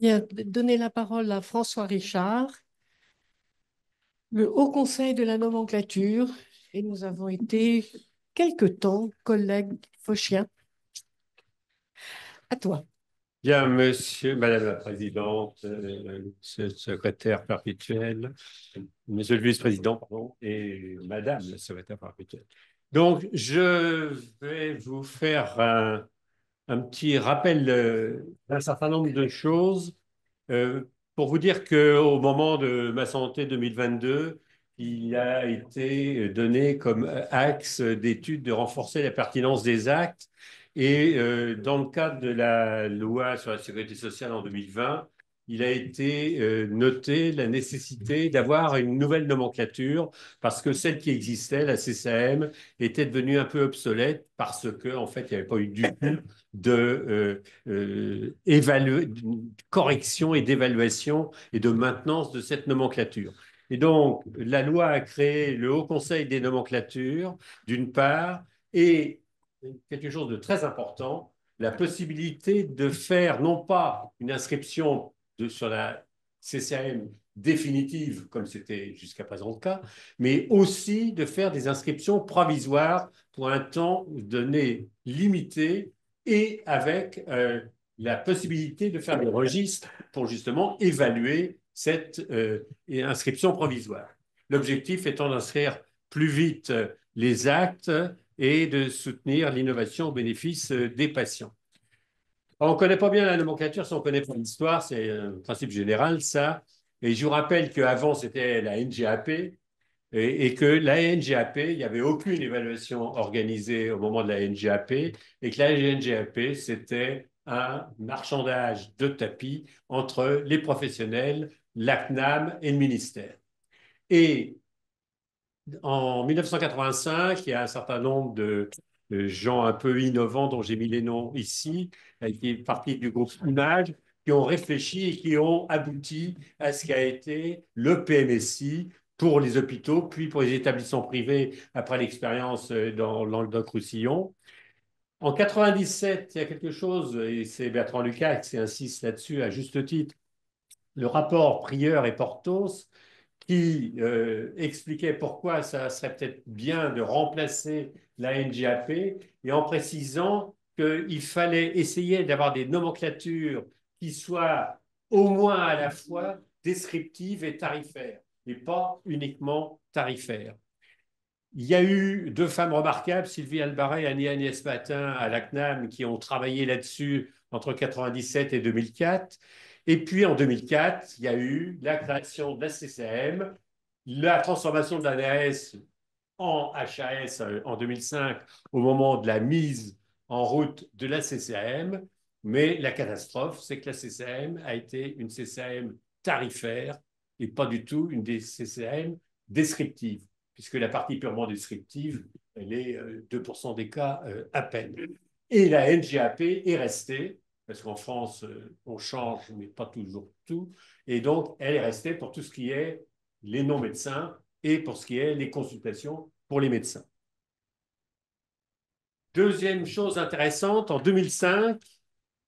Bien, donner la parole à François Richard, le Haut Conseil de la nomenclature, et nous avons été quelque temps collègues phocéens. À toi. Bien, madame la présidente, monsieur le secrétaire perpétuel, monsieur le vice-président, pardon, et madame la secrétaire perpétuelle. Donc, je vais vous faire un petit rappel d'un certain nombre de choses pour vous dire qu'au moment de ma santé 2022, il a été donné comme axe d'étude de renforcer la pertinence des actes. Et dans le cadre de la loi sur la sécurité sociale en 2020, il a été noté la nécessité d'avoir une nouvelle nomenclature parce que celle qui existait, la CCAM, était devenue un peu obsolète parce que en fait, il n'y avait pas eu du tout de correction et d'évaluation et de maintenance de cette nomenclature. Et donc, la loi a créé le Haut Conseil des nomenclatures, d'une part, et quelque chose de très important, la possibilité de faire non pas une inscription sur la CCAM définitive, comme c'était jusqu'à présent le cas, mais aussi de faire des inscriptions provisoires pour un temps donné limité et avec la possibilité de faire des registres pour justement évaluer cette inscription provisoire. L'objectif étant d'inscrire plus vite les actes et de soutenir l'innovation au bénéfice des patients. On ne connaît pas bien la nomenclature si on ne connaît pas l'histoire, c'est un principe général, ça. Et je vous rappelle qu'avant, c'était la NGAP, et que la NGAP, il n'y avait aucune évaluation organisée au moment de la NGAP, et que la NGAP, c'était un marchandage de tapis entre les professionnels, la CNAM et le ministère. Et en 1985, il y a un certain nombre de gens un peu innovants dont j'ai mis les noms ici, qui est partie du groupe Image, qui ont réfléchi et qui ont abouti à ce qui a été le PMSI pour les hôpitaux, puis pour les établissements privés après l'expérience dans Languedoc-Roussillon. En 97, il y a quelque chose, et c'est Bertrand Lucas qui insiste là-dessus à juste titre, le rapport Prieur et Porthos qui expliquait pourquoi ça serait peut-être bien de remplacer la NGAP et en précisant qu'il fallait essayer d'avoir des nomenclatures qui soient au moins à la fois descriptives et tarifaires, et pas uniquement tarifaires. Il y a eu deux femmes remarquables, Sylvie Albaret et Annie-Agnès Matin à la CNAM, qui ont travaillé là-dessus entre 1997 et 2004. Et puis en 2004, il y a eu la création de la CCM, la transformation de l'ANS en HAS en 2005 au moment de la mise en route de la CCM. Mais la catastrophe, c'est que la CCM a été une CCM tarifaire et pas du tout une des CCM descriptive, puisque la partie purement descriptive, elle est 2% des cas à peine. Et la NGAP est restée, parce qu'en France, on change, mais pas toujours tout, et donc elle est restée pour tout ce qui est les non-médecins et pour ce qui est les consultations pour les médecins. Deuxième chose intéressante, en 2005,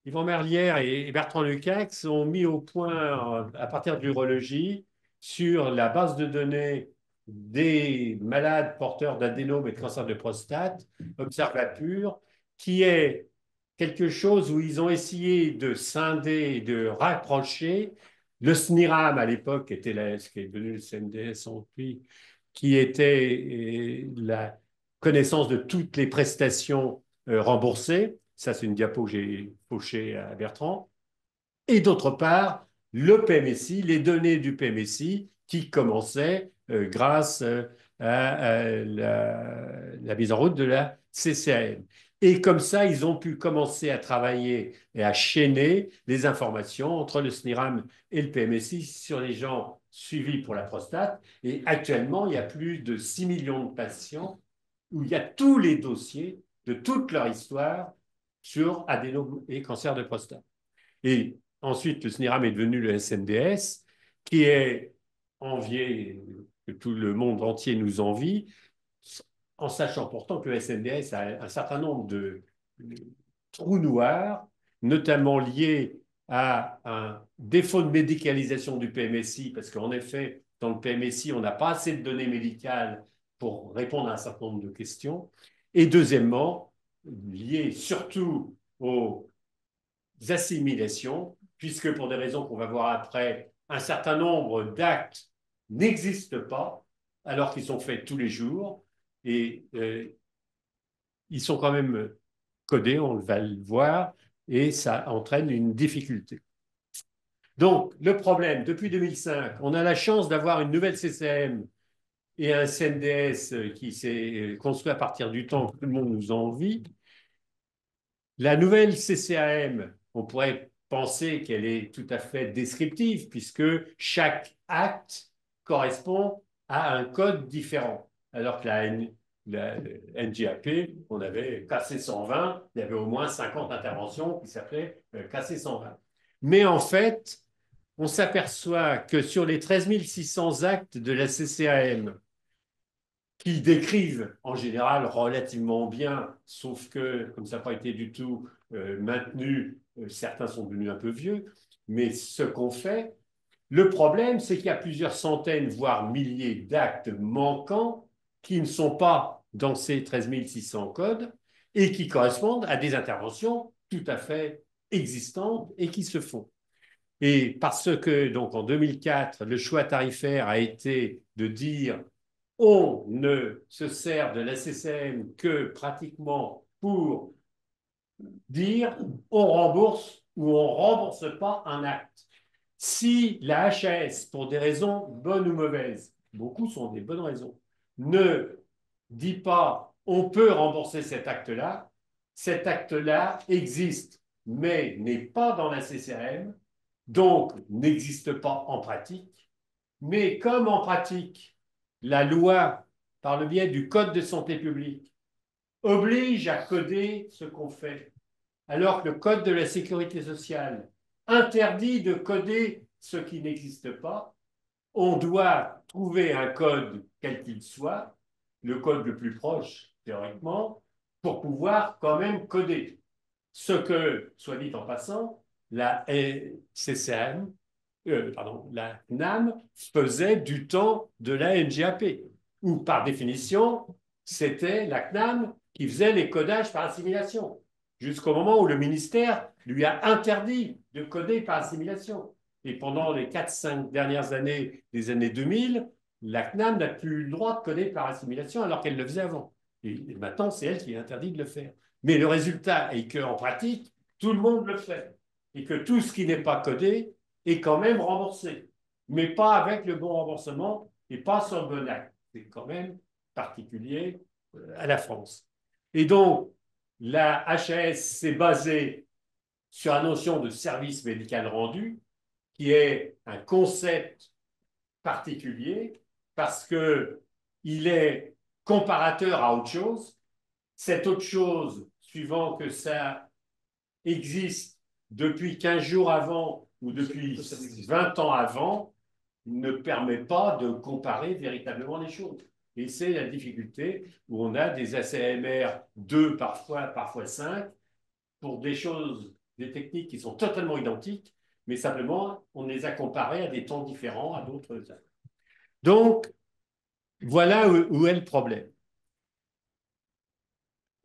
Yvan Merlière et Bertrand Lucax ont mis au point, à partir de l'urologie, sur la base de données des malades porteurs d'adénome et de cancer de prostate, Observapur, qui est quelque chose où ils ont essayé de scinder, de rapprocher le SNIRAM à l'époque, qui était ce qui est devenu le CNDS puis, qui était la connaissance de toutes les prestations remboursées. Ça, c'est une diapo que j'ai fauchée à Bertrand. Et d'autre part, le PMSI, les données du PMSI qui commençaient grâce à la mise en route de la CCAM. Et comme ça, ils ont pu commencer à travailler et à chaîner les informations entre le SNIRAM et le PMSI sur les gens suivis pour la prostate. Et actuellement, il y a plus de 6 millions de patients où il y a tous les dossiers de toute leur histoire sur adénome et cancer de prostate. Et ensuite, le SNIRAM est devenu le SNDS, qui est envié, que tout le monde entier nous envie, en sachant pourtant que le SNDS a un certain nombre de trous noirs, notamment liés à un défaut de médicalisation du PMSI, parce qu'en effet, dans le PMSI, on n'a pas assez de données médicales pour répondre à un certain nombre de questions. Et deuxièmement, lié surtout aux assimilations, puisque pour des raisons qu'on va voir après, un certain nombre d'actes n'existent pas, alors qu'ils sont faits tous les jours, et ils sont quand même codés, on va le voir, et ça entraîne une difficulté. Donc, le problème, depuis 2005, on a la chance d'avoir une nouvelle CCM et un CNDS qui s'est construit à partir du temps que tout le monde nous a envie. La nouvelle CCAM, on pourrait penser qu'elle est tout à fait descriptive, puisque chaque acte correspond à un code différent. Alors que la NJAP, on avait KC 120, il y avait au moins 50 interventions qui s'appelaient KC 120. Mais en fait, on s'aperçoit que sur les 13 600 actes de la CCAM, qui décrivent en général relativement bien, sauf que, comme ça n'a pas été du tout maintenu, certains sont devenus un peu vieux, mais ce qu'on fait, le problème, c'est qu'il y a plusieurs centaines, voire milliers d'actes manquants qui ne sont pas dans ces 13 600 codes et qui correspondent à des interventions tout à fait existantes et qui se font. Et parce que, donc, en 2004, le choix tarifaire a été de dire on ne se sert de la CCM que pratiquement pour dire on rembourse ou on ne rembourse pas un acte. Si la HAS, pour des raisons bonnes ou mauvaises, beaucoup sont des bonnes raisons, ne dit pas on peut rembourser cet acte-là existe, mais n'est pas dans la CCRM, donc n'existe pas en pratique. Mais comme en pratique, la loi, par le biais du Code de santé publique, oblige à coder ce qu'on fait, alors que le Code de la sécurité sociale interdit de coder ce qui n'existe pas, on doit trouver un code, quel qu'il soit, le code le plus proche, théoriquement, pour pouvoir quand même coder. Ce que, soit dit en passant, la CCM, la CNAM faisait du temps de la NJAP, où par définition, c'était la CNAM qui faisait les codages par assimilation, jusqu'au moment où le ministère lui a interdit de coder par assimilation. Et pendant les 4-5 dernières années des années 2000, la CNAM n'a plus le droit de coder par assimilation alors qu'elle le faisait avant. Et maintenant, c'est elle qui est interdite de le faire. Mais le résultat est qu'en pratique, tout le monde le fait. Et que tout ce qui n'est pas codé est quand même remboursé. Mais pas avec le bon remboursement et pas sur le bon acte. C'est quand même particulier à la France. Et donc, la HAS s'est basée sur la notion de service médical rendu, qui est un concept particulier parce qu'il est comparateur à autre chose. Cette autre chose, suivant que ça existe depuis 15 jours avant ou depuis 20 ans avant, ne permet pas de comparer véritablement les choses. Et c'est la difficulté où on a des ACMR 2 parfois 5, pour des choses, des techniques qui sont totalement identiques, mais simplement on les a comparées à des temps différents, à d'autres. Donc, voilà où est le problème.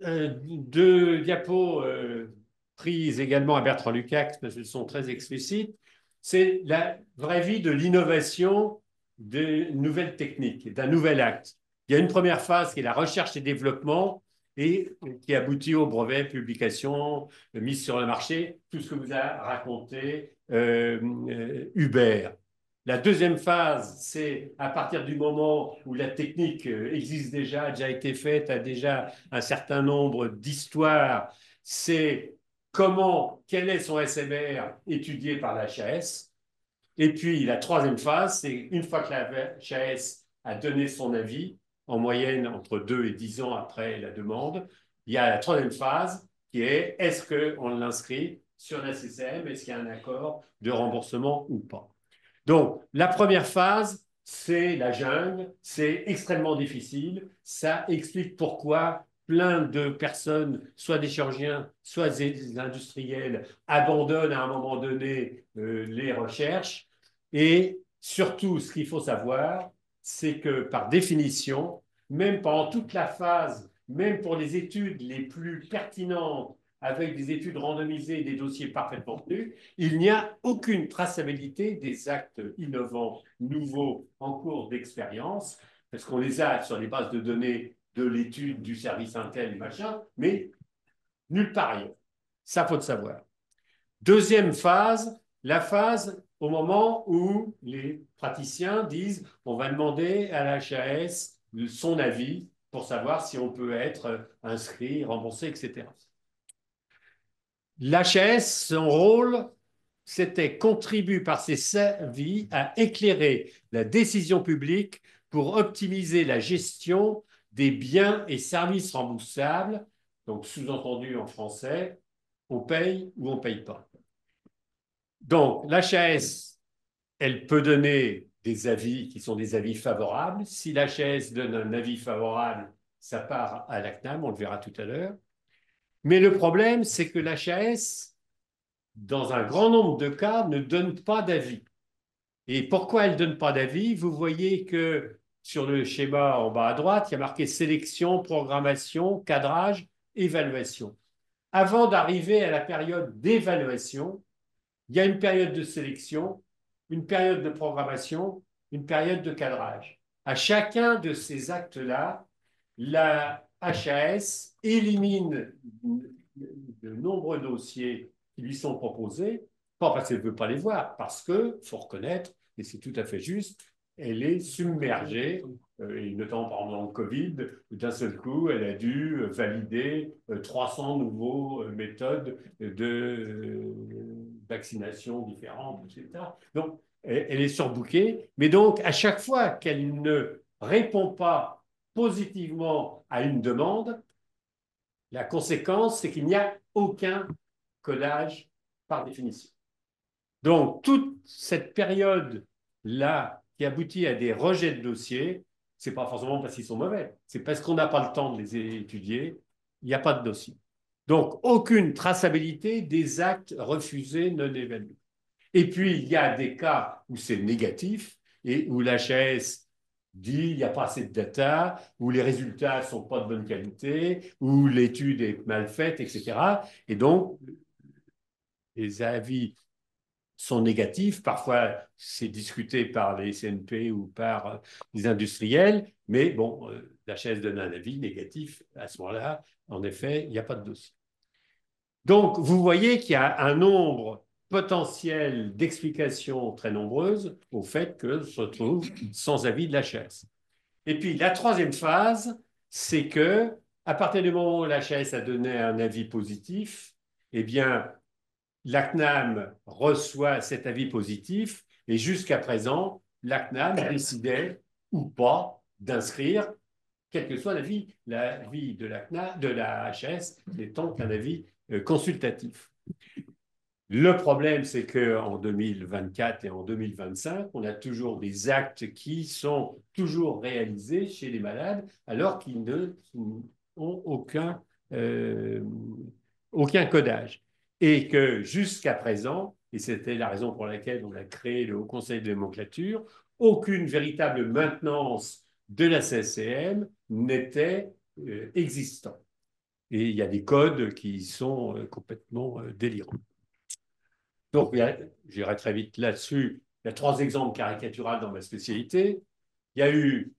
Deux diapos prises également à Bertrand Lukács, parce qu'elles sont très explicites. C'est la vraie vie de l'innovation de nouvelles techniques, d'un nouvel acte. Il y a une première phase qui est la recherche et développement et qui aboutit au brevet, publication, mise sur le marché, tout ce que vous a raconté Hubert. La deuxième phase, c'est à partir du moment où la technique existe déjà, a déjà été faite, a déjà un certain nombre d'histoires, c'est quel est son SMR étudié par la HAS. Et puis la troisième phase, c'est une fois que la HAS a donné son avis, en moyenne entre 2 et 10 ans après la demande, il y a la troisième phase qui est est-ce qu'on l'inscrit sur la CCM, est-ce qu'il y a un accord de remboursement ou pas. Donc, la première phase, c'est la jungle, c'est extrêmement difficile. Ça explique pourquoi plein de personnes, soit des chirurgiens, soit des industriels, abandonnent à un moment donné les recherches. Et surtout, ce qu'il faut savoir, c'est que par définition, même pendant toute la phase, même pour les études les plus pertinentes, avec des études randomisées et des dossiers parfaitement tenus, il n'y a aucune traçabilité des actes innovants, nouveaux, en cours d'expérience, parce qu'on les a sur les bases de données de l'étude du service Intel, machin, mais nulle part ailleurs. Ça, faut le savoir. Deuxième phase, la phase au moment où les praticiens disent on va demander à la HAS son avis pour savoir si on peut être inscrit, remboursé, etc. L'HAS, son rôle, c'était contribue par ses avis à éclairer la décision publique pour optimiser la gestion des biens et services remboursables. Donc, sous-entendu en français, on paye ou on ne paye pas. Donc, l'HAS, elle peut donner des avis qui sont des avis favorables. Si l'HAS donne un avis favorable, ça part à la CNAM, on le verra tout à l'heure. Mais le problème, c'est que l'HAS, dans un grand nombre de cas, ne donne pas d'avis. Et pourquoi elle ne donne pas d'avis? Vous voyez que sur le schéma en bas à droite, il y a marqué sélection, programmation, cadrage, évaluation. Avant d'arriver à la période d'évaluation, il y a une période de sélection, une période de programmation, une période de cadrage. À chacun de ces actes-là, la HAS élimine de nombreux dossiers qui lui sont proposés, pas parce qu'elle ne veut pas les voir, parce qu'il faut reconnaître, et c'est tout à fait juste, elle est submergée, et notamment par exemple dans le Covid, d'un seul coup, elle a dû valider 300 nouveaux méthodes de vaccination différentes, etc. Donc, elle est surbookée, mais donc à chaque fois qu'elle ne répond pas positivement à une demande, la conséquence, c'est qu'il n'y a aucun codage par définition. Donc, toute cette période-là qui aboutit à des rejets de dossiers, ce n'est pas forcément parce qu'ils sont mauvais, c'est parce qu'on n'a pas le temps de les étudier, il n'y a pas de dossier. Donc, aucune traçabilité des actes refusés non évalués. Et puis, il y a des cas où c'est négatif et où l'HAS dit il n'y a pas assez de data, où les résultats ne sont pas de bonne qualité, où l'étude est mal faite, etc. Et donc, les avis sont négatifs. Parfois, c'est discuté par les CNP ou par les industriels, mais bon, l'HAS donne un avis négatif. À ce moment-là, en effet, il n'y a pas de dossier. Donc, vous voyez qu'il y a un nombre potentiel d'explications très nombreuses au fait que se retrouve sans avis de la chaise. Et puis, la troisième phase, c'est que, à partir du moment où la chaise a donné un avis positif, eh bien, la CNAM reçoit cet avis positif et jusqu'à présent, la CNAM décidait ou pas d'inscrire, quel que soit l'avis de la CNAM, de la HAS, n'étant qu'un avis consultatif. Le problème, c'est qu'en 2024 et en 2025, on a toujours des actes qui sont toujours réalisés chez les malades alors qu'ils n'ont euh, aucun codage. Et que jusqu'à présent, et c'était la raison pour laquelle on a créé le Haut Conseil de nomenclature, aucune véritable maintenance de la CCM n'était existante. Et il y a des codes qui sont complètement délirants. Donc, j'irai très vite là-dessus. Il y a trois exemples caricaturaux dans ma spécialité. Il y a eu,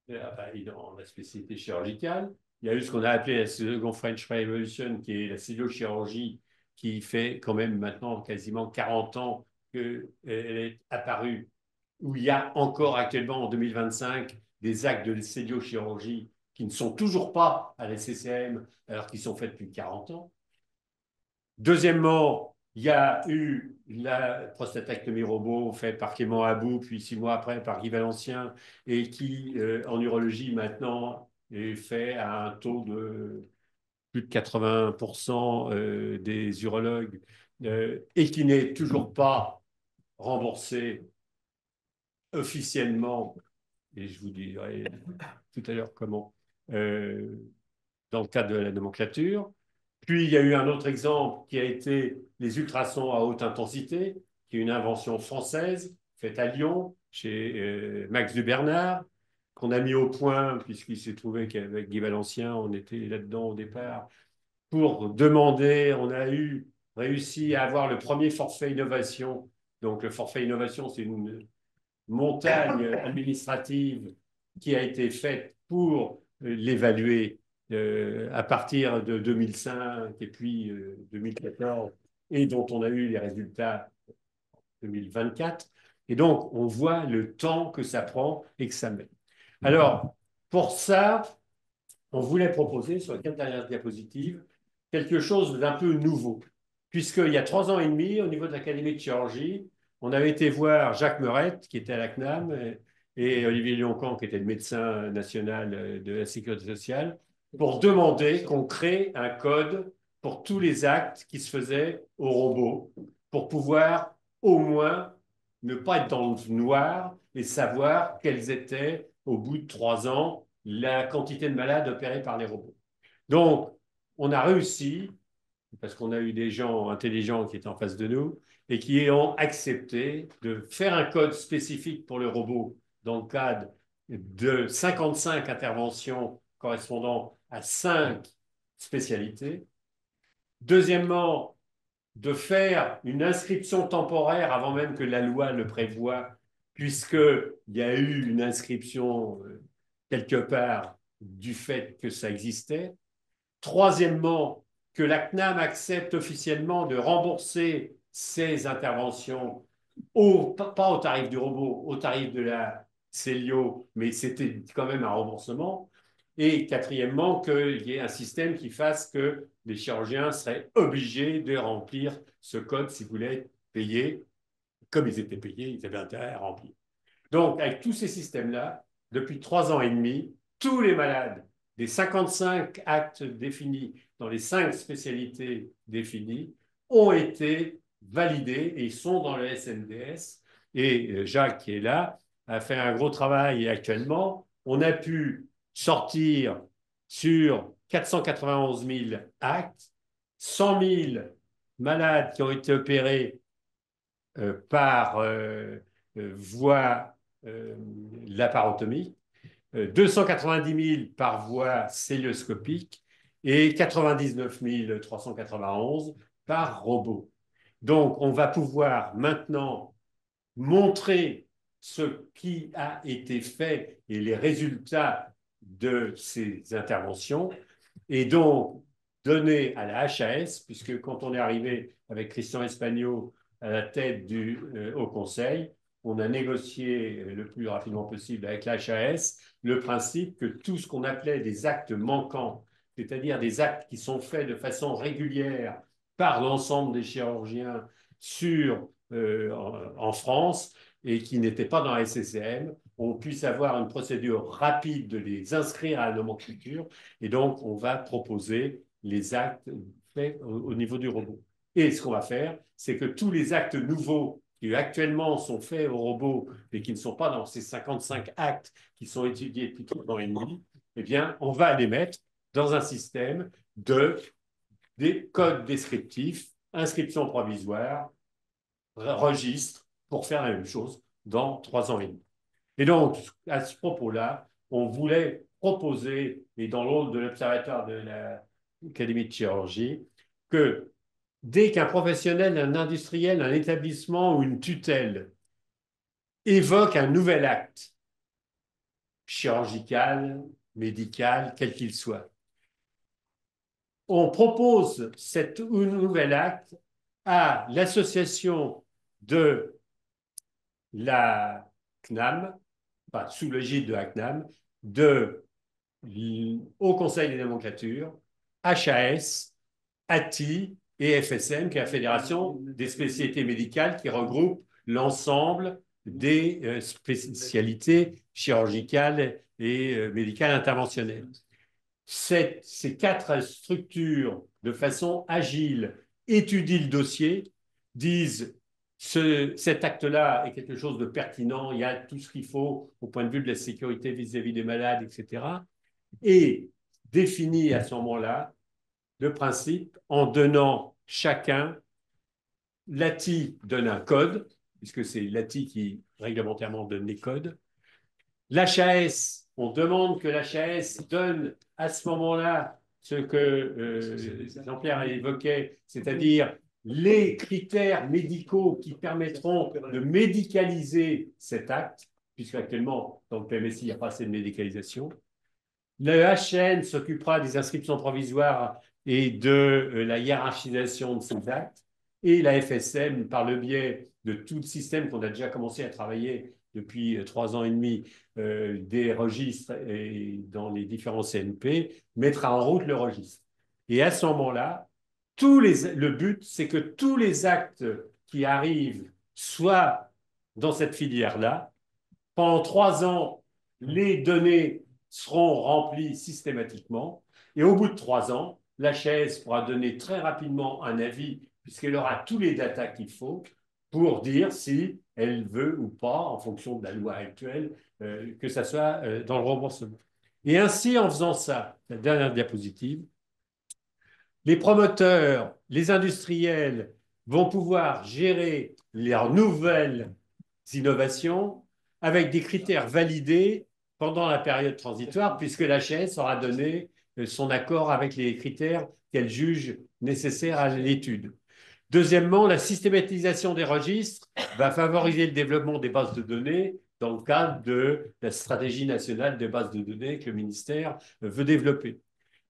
dans la spécialité chirurgicale, il y a eu ce qu'on a appelé la Second French Revolution, qui est la cellulochirurgie, qui fait quand même maintenant quasiment 40 ans qu'elle est apparue, où il y a encore actuellement en 2025 des actes de cellulochirurgie qui ne sont toujours pas à la CCM, alors qu'ils sont faits depuis 40 ans. Deuxièmement, il y a eu la prostatectomie robot faite par Clément Abou, puis 6 mois après par Guy Valencien, et qui, en urologie maintenant, est fait à un taux de plus de 80% des urologues, et qui n'est toujours pas remboursé officiellement, et je vous dirai tout à l'heure comment. dans le cadre de la nomenclature. Puis, il y a eu un autre exemple qui a été les ultrasons à haute intensité, qui est une invention française faite à Lyon, chez Max Dubernard, qu'on a mis au point, puisqu'il s'est trouvé qu'avec Guy Balancien, on était là-dedans au départ, pour demander, on a réussi à avoir le premier forfait innovation. Donc, le forfait innovation, c'est une montagne administrative qui a été faite pour l'évaluer à partir de 2005 et puis 2014 et dont on a eu les résultats 2024. Et donc, on voit le temps que ça prend et que ça met. Alors, pour ça, on voulait proposer, sur les 4 dernières diapositives, quelque chose d'un peu nouveau. Puisqu'il y a 3 ans et demi, au niveau de l'Académie de chirurgie, on avait été voir Jacques Meurette, qui était à la CNAM, et Olivier Lioncan, qui était le médecin national de la Sécurité sociale, pour demander qu'on crée un code pour tous les actes qui se faisaient au robot, pour pouvoir au moins ne pas être dans le noir et savoir quelles étaient, au bout de 3 ans, la quantité de malades opérés par les robots. Donc, on a réussi, parce qu'on a eu des gens intelligents qui étaient en face de nous, et qui ont accepté de faire un code spécifique pour le robot dans le cadre de 55 interventions correspondant à 5 spécialités. Deuxièmement, de faire une inscription temporaire avant même que la loi le prévoie, puisqu'il y a eu une inscription quelque part du fait que ça existait. Troisièmement, que la CNAM accepte officiellement de rembourser ces interventions pas au tarif du robot, au tarif de la Célio, mais c'était quand même un remboursement. Et quatrièmement, qu'il y ait un système qui fasse que les chirurgiens seraient obligés de remplir ce code s'ils voulaient être payés. Comme ils étaient payés, ils avaient intérêt à remplir. Donc, avec tous ces systèmes-là, depuis 3 ans et demi, tous les malades des 55 actes définis dans les 5 spécialités définies ont été validés et ils sont dans le SNDS. Et Jacques, qui est là, a fait un gros travail et actuellement, on a pu sortir sur 491 000 actes, 100 000 malades qui ont été opérés par voie laparotomie, 290 000 par voie célioscopique et 99 391 par robot. Donc, on va pouvoir maintenant montrer ce qui a été fait et les résultats de ces interventions et donc donner à la HAS, puisque quand on est arrivé avec Christian Espagno à la tête du Haut Conseil, on a négocié le plus rapidement possible avec la HAS le principe que tout ce qu'on appelait des actes manquants, c'est-à-dire des actes qui sont faits de façon régulière par l'ensemble des chirurgiens en France et qui n'étaient pas dans la SCCM, on puisse avoir une procédure rapide de les inscrire à la nomenclature et donc on va proposer les actes faits au niveau du robot. Et ce qu'on va faire, c'est que tous les actes nouveaux qui actuellement sont faits au robot et qui ne sont pas dans ces 55 actes qui sont étudiés depuis 3 ans et demi, eh bien, on va les mettre dans un système des codes descriptifs, inscription provisoire, registre, pour faire la même chose dans 3 ans et demi. Et donc, à ce propos-là, on voulait proposer, et dans le rôle de l'Observatoire de l'Académie de chirurgie, que dès qu'un professionnel, un industriel, un établissement ou une tutelle évoque un nouvel acte chirurgical, médical, quel qu'il soit, on propose cet nouvel acte à l'association de la CNAM, enfin, sous l'égide de la CNAM, au Conseil des nomenclatures, HAS, ATI et FSM, qui est la Fédération des spécialités médicales qui regroupe l'ensemble des spécialités chirurgicales et médicales interventionnelles. Ces 4 structures, de façon agile, étudient le dossier, disent cet acte-là est quelque chose de pertinent, il y a tout ce qu'il faut au point de vue de la sécurité vis-à-vis des malades, etc. Et définit à ce moment-là le principe en donnant chacun, l'ATI donne un code, puisque c'est l'ATI qui réglementairement donne les codes. L'HAS, on demande que l'HAS donne à ce moment-là ce que Jean-Pierre évoquait, c'est-à-dire les critères médicaux qui permettront de médicaliser cet acte, puisque actuellement, dans le PMSI, il n'y a pas assez de médicalisation. Le HN s'occupera des inscriptions provisoires et de la hiérarchisation de ces actes. Et la FSM, par le biais de tout le système qu'on a déjà commencé à travailler depuis 3 ans et demi, des registres et dans les différents CNP, mettra en route le registre. Et à ce moment-là, le but, c'est que tous les actes qui arrivent soient dans cette filière-là. Pendant 3 ans, les données seront remplies systématiquement. Et au bout de 3 ans, la chaise pourra donner très rapidement un avis, puisqu'elle aura tous les datas qu'il faut pour dire si elle veut ou pas, en fonction de la loi actuelle, que ça soit dans le remboursement. Et ainsi, en faisant ça, la dernière diapositive, les promoteurs, les industriels vont pouvoir gérer leurs nouvelles innovations avec des critères validés pendant la période transitoire, puisque l'HS aura donné son accord avec les critères qu'elle juge nécessaires à l'étude. Deuxièmement, la systématisation des registres va favoriser le développement des bases de données dans le cadre de la stratégie nationale des bases de données que le ministère veut développer.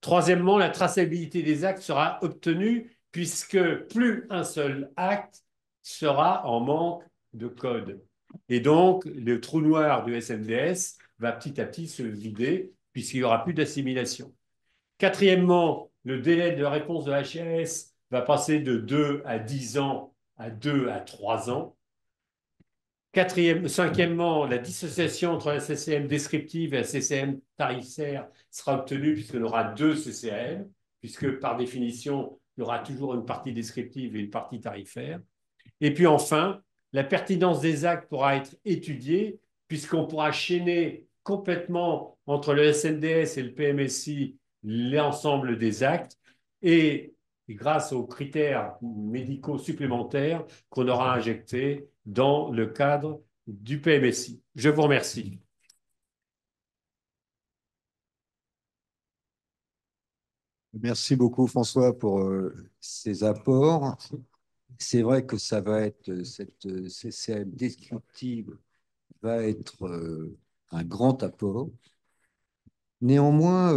Troisièmement, la traçabilité des actes sera obtenue puisque plus un seul acte sera en manque de code. Et donc, le trou noir du SNDS va petit à petit se vider puisqu'il n'y aura plus d'assimilation. Quatrièmement, le délai de réponse de HRS va passer de 2 à 10 ans à 2 à 3 ans. Cinquièmement, la dissociation entre la CCM descriptive et la CCM tarifaire sera obtenue puisqu'on aura 2 CCM, puisque par définition, il y aura toujours une partie descriptive et une partie tarifaire. Et puis enfin, la pertinence des actes pourra être étudiée puisqu'on pourra chaîner complètement entre le SNDS et le PMSI l'ensemble des actes et grâce aux critères médicaux supplémentaires qu'on aura injectés dans le cadre du PMSI. Je vous remercie. Merci beaucoup, François, pour ces apports. C'est vrai que ça va être, cette CCM descriptive va être un grand apport. Néanmoins,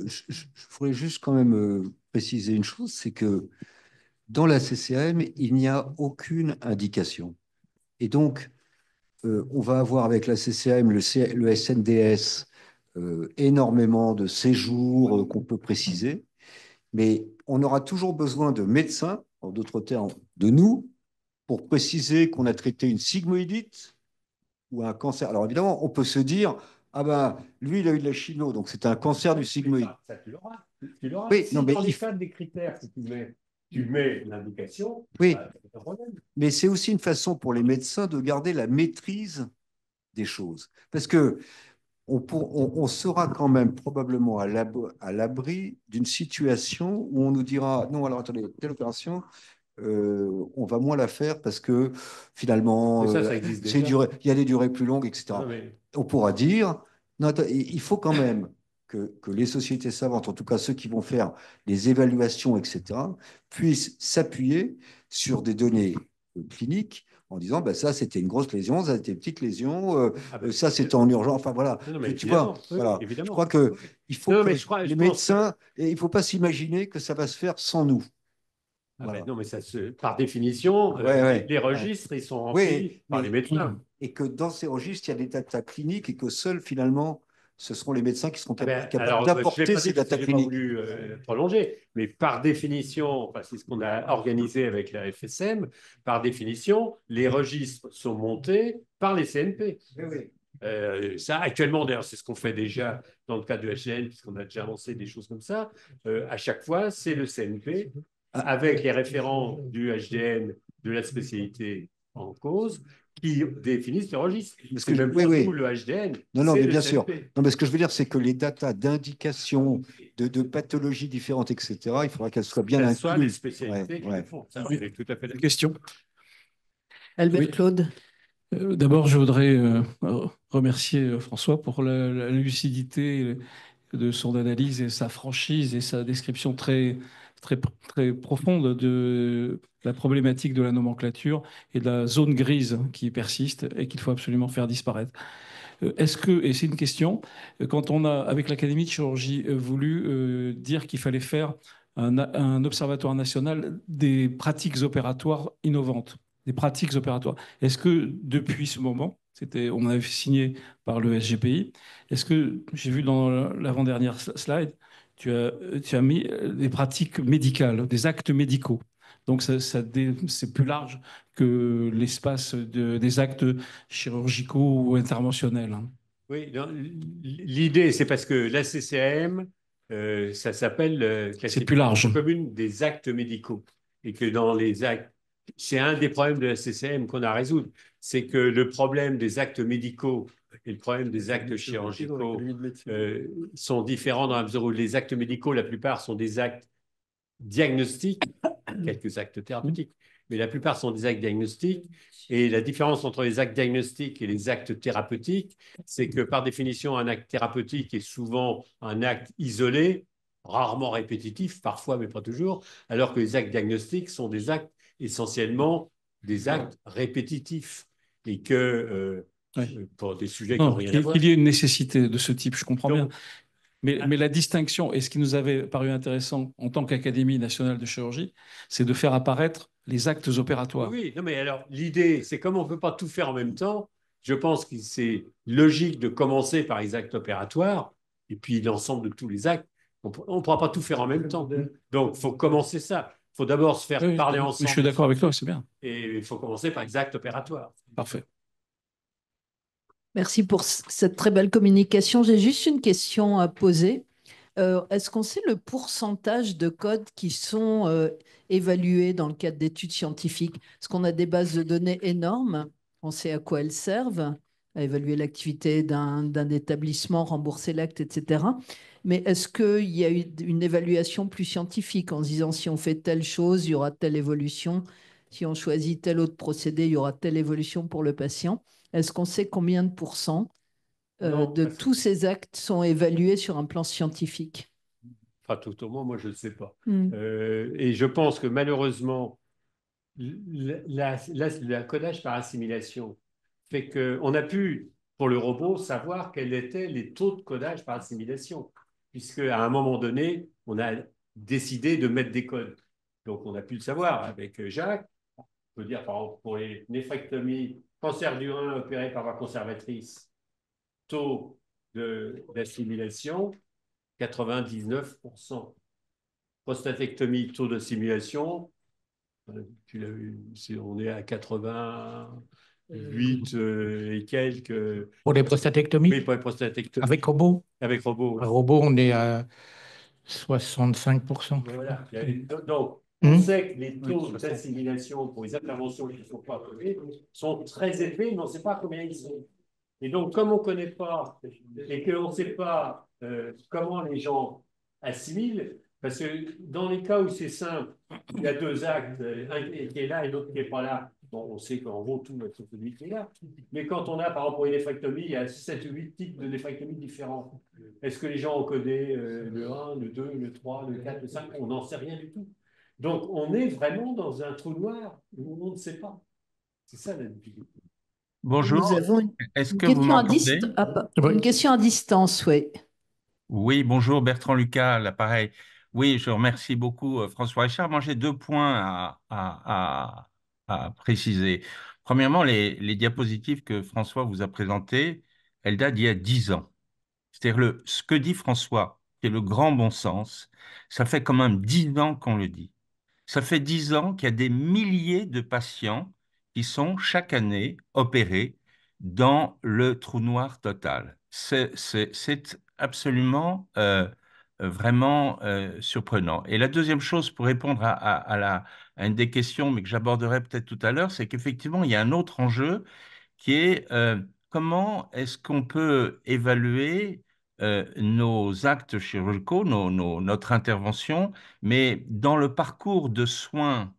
je voudrais juste quand même préciser une chose, c'est que dans la CCM, il n'y a aucune indication. Et donc, on va avoir avec la CCM, le SNDS, énormément de séjours qu'on peut préciser, mais on aura toujours besoin de médecins, en d'autres termes, de nous, pour préciser qu'on a traité une sigmoïdite ou un cancer. Alors évidemment, on peut se dire, ah ben, lui, il a eu de la chino, donc c'est un cancer du sigmoïde. Ça, tu l'auras. Tu l'auras. Oui, si non, mais dans les cadres des critères que tu mets l'indication, oui, c'est un problème. mais c'est aussi une façon pour les médecins de garder la maîtrise des choses. Parce que on sera quand même probablement à l'abri d'une situation où on nous dira, non, alors attendez, telle opération, on va moins la faire parce que finalement, Mais ça existe déjà. il y a des durées plus longues, etc. Non, mais... On pourra dire, non, attends, il faut quand même que les sociétés savantes, en tout cas ceux qui vont faire les évaluations, etc., puissent s'appuyer sur des données cliniques en disant, bah, ça c'était une grosse lésion, ça c'était une petite lésion, ça c'était en urgence, enfin voilà. Non, mais Tu vois, oui, voilà. évidemment. Je crois que il faut non, que mais les je pense que... médecins, et il ne faut pas s'imaginer que ça va se faire sans nous. Ah Voilà. ben non, mais par définition, Ouais, ouais, les ouais. registres, ils sont Oui, remplis par les médecins. et que dans ces registres, il y a des data cliniques et que seuls, finalement, ce seront les médecins qui seront Ah ben, capables alors, je ne l'ai d'apporter pas ces dit parce que data je n'ai pas cliniques. voulu prolonger, mais par définition, enfin, c'est ce qu'on a organisé avec la FSM, par définition, les registres sont montés par les CNP. Oui, oui. Ça, actuellement, d'ailleurs, c'est ce qu'on fait déjà dans le cas du HGN, puisqu'on a déjà lancé des choses comme ça. À chaque fois, c'est le CNP, avec les référents du HDN de la spécialité en cause, qui définissent le registre. Parce C'est que même oui, pas oui. nous, le HDN, Non, non, c'est mais le bien sûr. CNP. Non, mais ce que je veux dire, c'est que les datas d'indication de pathologies différentes, etc., il faudra qu'elles soient bien Que ce soit les incluses. spécialités Ouais, qui ouais. le font. Ça, Oui. c'est tout à fait d'accord. Question. Albert Oui. Claude. D'abord, je voudrais remercier François pour la lucidité de son analyse et sa franchise et sa description très, très profonde de la problématique de la nomenclature et de la zone grise qui persiste et qu'il faut absolument faire disparaître. Est-ce que, et c'est une question, quand on a, avec l'Académie de chirurgie, voulu dire qu'il fallait faire un observatoire national des pratiques opératoires innovantes, des pratiques opératoires, est-ce que depuis ce moment, on avait signé par le SGPI, est-ce que j'ai vu dans l'avant-dernière slide, tu as mis des pratiques médicales, des actes médicaux. Donc, c'est plus large que l'espace des actes chirurgicaux ou interventionnels. Hein. Oui, l'idée, c'est parce que la CCM, ça s'appelle C'est plus large. classification commune des actes médicaux. Et que dans les actes, c'est un des problèmes de la CCM qu'on a à résoudre. C'est que le problème des actes médicaux et le problème des actes chirurgicaux sont différents dans la mesure où les actes médicaux, la plupart sont des actes diagnostiques, quelques actes thérapeutiques, mais la plupart sont des actes diagnostiques. Et la différence entre les actes diagnostiques et les actes thérapeutiques, c'est que par définition, un acte thérapeutique est souvent un acte isolé, rarement répétitif, parfois, mais pas toujours, alors que les actes diagnostiques sont des actes essentiellement des actes répétitifs. Et que pour des sujets qui n'ont rien à voir. Il y a une nécessité de ce type, je comprends Donc, bien. Mais la distinction, et ce qui nous avait paru intéressant en tant qu'Académie nationale de chirurgie, c'est de faire apparaître les actes opératoires. Oui, non, mais alors l'idée, c'est comme on ne peut pas tout faire en même temps, je pense que c'est logique de commencer par les actes opératoires et puis l'ensemble de tous les actes. On ne pourra pas tout faire en même temps. Donc, il faut commencer ça. Il faut d'abord se faire Oui, parler mais ensemble. je suis d'accord avec toi, c'est bien. Et il faut commencer par les actes opératoires. Parfait. Merci pour cette très belle communication. J'ai juste une question à poser. Est-ce qu'on sait le pourcentage de codes qui sont évalués dans le cadre d'études scientifiques? Est-ce qu'on a des bases de données énormes? On sait à quoi elles servent, à évaluer l'activité d'un établissement, rembourser l'acte, etc. Mais est-ce qu'il y a eu une évaluation plus scientifique en se disant si on fait telle chose, il y aura telle évolution, si on choisit tel autre procédé, il y aura telle évolution pour le patient? Est-ce qu'on sait combien de pourcents de tous ces actes sont évalués sur un plan scientifique? Enfin, tout au moins, moi, je ne sais pas. Mm. Et je pense que malheureusement, le codage par assimilation fait qu'on a pu, pour le robot, savoir quels étaient les taux de codage par assimilation, puisque à un moment donné, on a décidé de mettre des codes. Donc, on a pu le savoir avec Jacques. On peut dire, par exemple, pour les néphrectomies, cancer du rein opéré par voie conservatrice, taux d'assimilation, 99%. Prostatectomie, taux d'assimilation, on est à 88 et quelques. Pour les prostatectomies? Oui, pour les prostatectomies. Avec robot? Avec robot. Un robot, on est à 65%. Voilà. Donc, on sait que les taux d'assimilation pour les interventions qui ne sont pas approuvées sont très élevés, mais on ne sait pas combien ils sont. Et donc, comme on ne connaît pas et qu'on ne sait pas comment les gens assimilent, parce que dans les cas où c'est simple, il y a deux actes, un qui est là et l'autre qui n'est pas là. Bon, on sait qu'en gros, tout est celui qui est là. Mais quand on a, par exemple, pour une néphrectomie, il y a 7 ou 8 types de néphrectomie différents. Est-ce que les gens ont codé le 1, le 2, le 3, le 4, le 5? On n'en sait rien du tout. Donc, on est vraiment dans un trou noir où on ne sait pas. C'est ça la difficulté. Bonjour, Nous avons est-ce une que vous question à m'entendez? une question à distance, oui. Oui, bonjour, Bertrand Lucas, à l'appareil. Oui, je remercie beaucoup François Richard. Moi, j'ai deux points à préciser. Premièrement, les diapositives que François vous a présentées, elles datent d'il y a 10 ans. C'est-à-dire ce que dit François, qui est le grand bon sens, ça fait quand même 10 ans qu'on le dit. Ça fait 10 ans qu'il y a des milliers de patients qui sont chaque année opérés dans le trou noir total. C'est absolument vraiment surprenant. Et la deuxième chose, pour répondre à une des questions, mais que j'aborderai peut-être tout à l'heure, c'est qu'effectivement, il y a un autre enjeu qui est comment est-ce qu'on peut évaluer nos actes chirurgicaux, notre intervention, mais dans le parcours de soins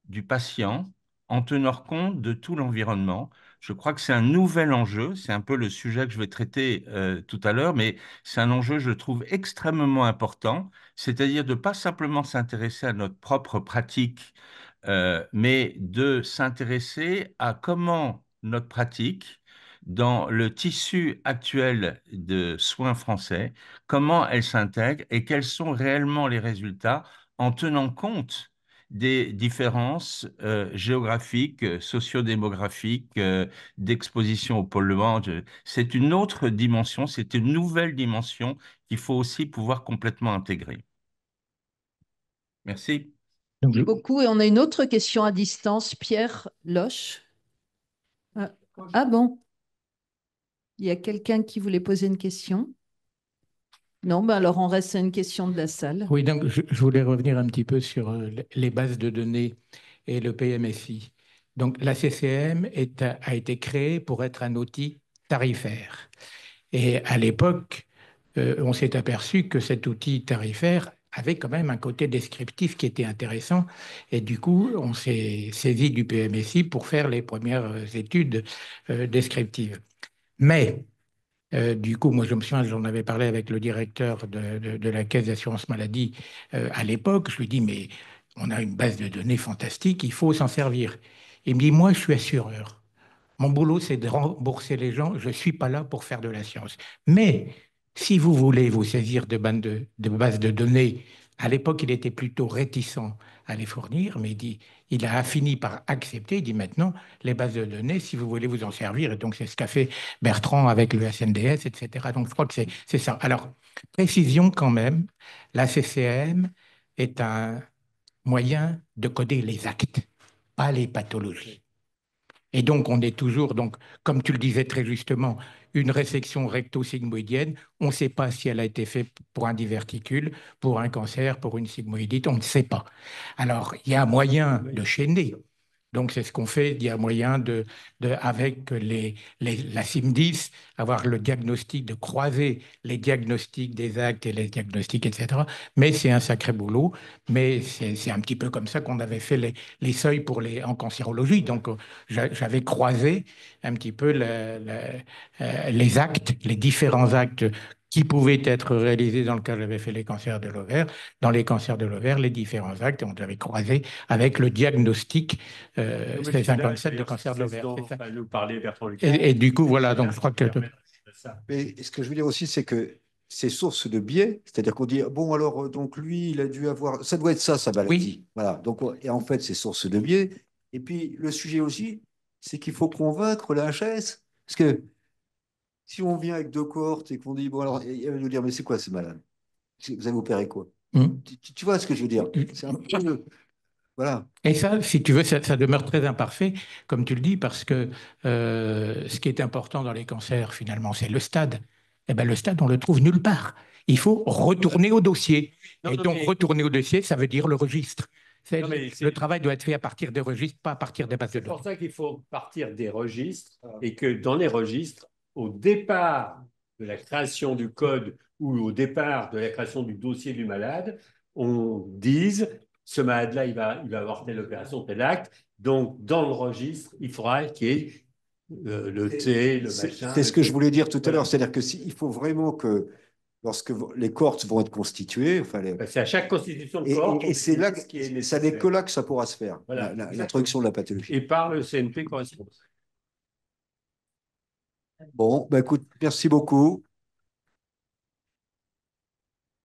du patient en tenant compte de tout l'environnement. Je crois que c'est un nouvel enjeu, c'est un peu le sujet que je vais traiter tout à l'heure, mais c'est un enjeu, je trouve, extrêmement important, c'est-à-dire de pas simplement s'intéresser à notre propre pratique, mais de s'intéresser à comment notre pratique, dans le tissu actuel de soins français, comment elle s'intègre et quels sont réellement les résultats en tenant compte des différences géographiques, sociodémographiques, d'exposition au polluant. C'est une autre dimension, c'est une nouvelle dimension qu'il faut aussi pouvoir complètement intégrer. Merci. Merci beaucoup. Et on a une autre question à distance. Pierre Loche. Ah, ah bon, il y a quelqu'un qui voulait poser une question? Non, ben alors on reste à une question de la salle. Oui, donc je voulais revenir un petit peu sur les bases de données et le PMSI. Donc la CCM a été créée pour être un outil tarifaire. Et à l'époque, on s'est aperçu que cet outil tarifaire avait quand même un côté descriptif qui était intéressant. Et du coup, on s'est saisi du PMSI pour faire les premières études descriptives. Mais du coup, moi, je me souviens, j'en avais parlé avec le directeur de la Caisse d'assurance maladie à l'époque. Je lui dis, mais on a une base de données fantastique, il faut s'en servir. Il me dit, moi, je suis assureur. Mon boulot, c'est de rembourser les gens. Je ne suis pas là pour faire de la science. Mais si vous voulez vous saisir de bases de données, à l'époque, il était plutôt réticent à les fournir, mais il a fini par accepter. Il dit maintenant, les bases de données, si vous voulez vous en servir, et donc c'est ce qu'a fait Bertrand avec le SNDS, etc. Donc je crois que c'est ça. Alors, précision quand même, la CCM est un moyen de coder les actes, pas les pathologies. Et donc, on est toujours, donc, comme tu le disais très justement, une résection recto-sigmoïdienne. On ne sait pas si elle a été faite pour un diverticule, pour un cancer, pour une sigmoïdite, on ne sait pas. Alors, il y a moyen de chaîner. Donc, c'est ce qu'on fait. Il y a moyen avec la CIM10, avoir le diagnostic, de croiser les diagnostics des actes et les diagnostics, etc. Mais c'est un sacré boulot. Mais c'est un petit peu comme ça qu'on avait fait les seuils en cancérologie. Donc, j'avais croisé un petit peu les actes, les différents actes qui pouvaient être réalisés dans le cas où j'avais fait les cancers de l'ovaire. Dans les cancers de l'ovaire, les différents actes, on avait croisé avec le diagnostic C57 de cancer de l'ovaire. Nous parler, Bertrand et du coup, voilà, donc je crois que... Mais ce que je veux dire aussi, c'est que c'est source de biais, c'est-à-dire qu'on dit, bon, alors, donc lui, il a dû avoir, ça doit être ça, sa maladie. Oui. Voilà. Donc, et en fait, c'est source de biais. Et puis, le sujet aussi, c'est qu'il faut convaincre la HS. Parce que si on vient avec deux cohortes et qu'on dit, bon, alors, il va nous dire, mais c'est quoi ces malades? Vous avez opéré quoi? Tu vois ce que je veux dire? C'est un peu. Voilà. Et ça, si tu veux, ça demeure très imparfait, comme tu le dis, parce que ce qui est important dans les cancers, finalement, c'est le stade. Eh bien, le stade, on le trouve nulle part. Il faut retourner au dossier. Et donc, retourner au dossier, ça veut dire le registre. Le travail doit être fait à partir des registres, pas à partir des bases de données. C'est pour ça qu'il faut partir des registres et que dans les registres, au départ de la création du code ou au départ de la création du dossier du malade, on dise ce malade-là, il va avoir telle opération, tel acte. Donc, dans le registre, il faudra qu'il y ait le T, le machin. C'est ce que je voulais dire tout à l'heure. C'est-à-dire que il faut vraiment que lorsque les cohortes vont être constituées, enfin c'est à chaque constitution de cohorte. Et c'est là, ça n'est que là que ça pourra se faire, voilà, l'introduction de la pathologie. Et par le CNP correspondant. Bon, bah écoute, merci beaucoup.